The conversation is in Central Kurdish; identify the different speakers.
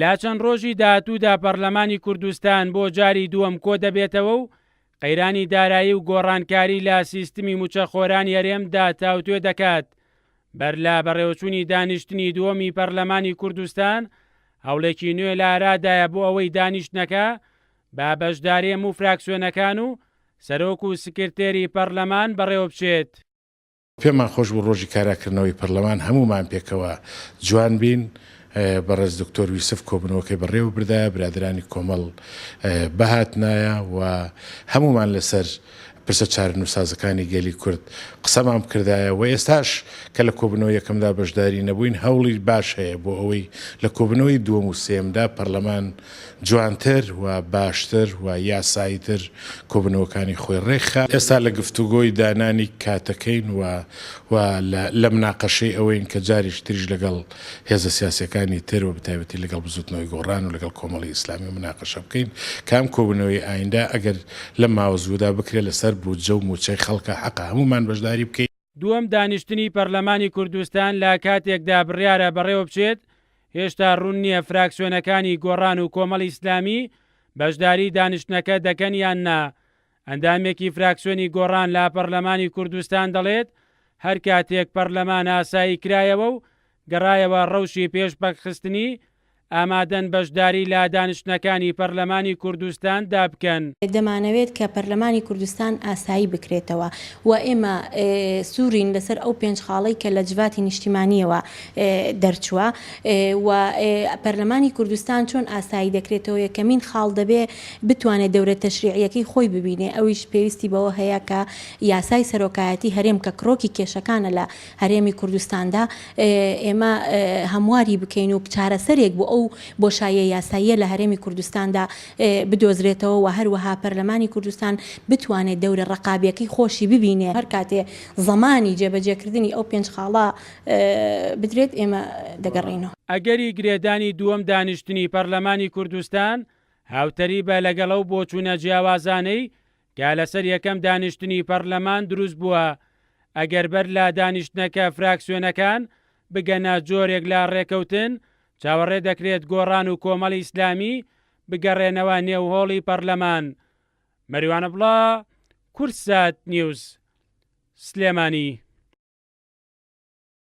Speaker 1: لا چەند ڕۆژی داهاتوودا پەرلەمانی کوردستان بۆ جاری دووەم کۆ دەبێتەوە و قەیرانی دارایی و گۆڕانکاری لە سیستمی موچەخۆرانی هەرێمدا تاوتوێ دەکات. بەرلا بەڕێوەچوونی دانیشتنی دووەمی پەرلەمانی کوردستان هەوڵێکی نوێ لە ئارادایە بۆ ئەوەی دانیشتنەکە با بەشداری هەموو فراکسیۆنەکان و سەرۆک و سکرتێری پەرلەمان بەڕێوە بچێت.
Speaker 2: پێمان خۆش بوو ڕۆژی کاراکردنەوەی پەرلەمان هەمومان پێکەوە جوان بین. بەڕێز دکتۆر یوسف کۆبنەوەکەی بەڕێوە بردایە، برادرانی کۆمەڵ بەهاتنایە و هەمومان لەسەر پرسە چارەنووسازەکانی گەلی کورد قسەمان بکردایە و ئێستاش کە لە کۆبنەوە یەکەمدا بەشداری نەبووین هەوڵی باش هەیە بۆ ئەوەی لە کۆبنەوەی دووەم و سێمدا پەرلەمان جوانتر و باشتر و یاساییتر کۆبنەوەکانی خۆی ڕێکخا. ئێستا لە گفتوگۆی دانانی کاتەکەین و لە مناقەشەی ئەوەین کە جاریش تریش لەگەڵ هێزە سیاسەکانی تر و بەتایبەتی لەگەڵ بزوتنەوەی گۆڕان و لەگەڵ کۆمەڵی ئیسلامی مناقەشە بکەین کام کۆبنەوەی ئایندا ئەگەر لە ماوەزوودا بکرێت لەسەر بودجە و موچەی خەڵکە حەقا هەمومان بەشداری بکەین.
Speaker 1: دووەم دانیشتنی پەرلەمانی کوردستان لە کاتێکدا بڕیارە بەڕێوە بچێت هێشتا ڕوون نییە فراکسیۆنەکانی گۆڕان و کۆمەڵی ئیسلامی بەشداری دانیشتنەکە دەکەن یان نا. ئەندامێکی فراکسیۆنی گۆڕان لە پەرلەمانی کوردستان دەڵێت هەر کاتێک پەرلەمان ئاسایی کرایەوە و گەڕایەوە ڕەوشی پێشبەکخستنی ئامادەن بەشداری لە دانیشتنەکانی پەرلەمانی کوردستان دابکەن.
Speaker 3: دەمانەوێت کە پەرلەمانی کوردستان ئاسایی بکرێتەوە و ئێمە سوورین لەسەر ئەو پێنج خاڵەی کە لە جواتی نیشتیمانیەوە دەرچووە و پەرلەمانی کوردستان چۆن ئاسایی دەکرێتەوە یەکەمین خاڵ دەبێ بتوانێت دەورە تەشریعیەکەی خۆی ببینێ. ئەویش پێویستی بەوە هەیە کە یاسای سەرۆکایەتی هەرێم کە کڕۆکی کێشەکانە لە هەرێمی کوردستاندا ئێمە هەمواری بکەین و چارەسەرێک بۆ ئەو بۆشایە یاساییە لە هەرێمی کوردستاندا بدۆزرێتەوە و هەروەها پەرلەمانی کوردستان بتوانێت دەورە ڕقابیەکەی خۆشی ببینێ. هەر کاتێ زەمانی جێبەجێکردنی ئەو پێنج خاڵە بدرێت ئێمە دەگەڕێنەوە.
Speaker 1: ئەگەری گرێدانی دووەم دانیشتنی پەرلەمانی کوردستان هاوتەری بە لەگەڵ ئەو بۆچوونە جیاوازانەی کە لەسەر یەکەم دانیشتنی پەرلەمان دروست بووە. ئەگەر بەر لە دانیشتنەکە فراکسیۆنەکان بگەنە جۆرێک لە ڕێکەوتن چاوەڕێ دەکرێت گۆڕان و کۆمەڵی ئیسلامی بگەڕێنەوە نێوهۆڵی پەرلەمان. مەریوانە بڵا، کورسات نیوز، سلێمانی.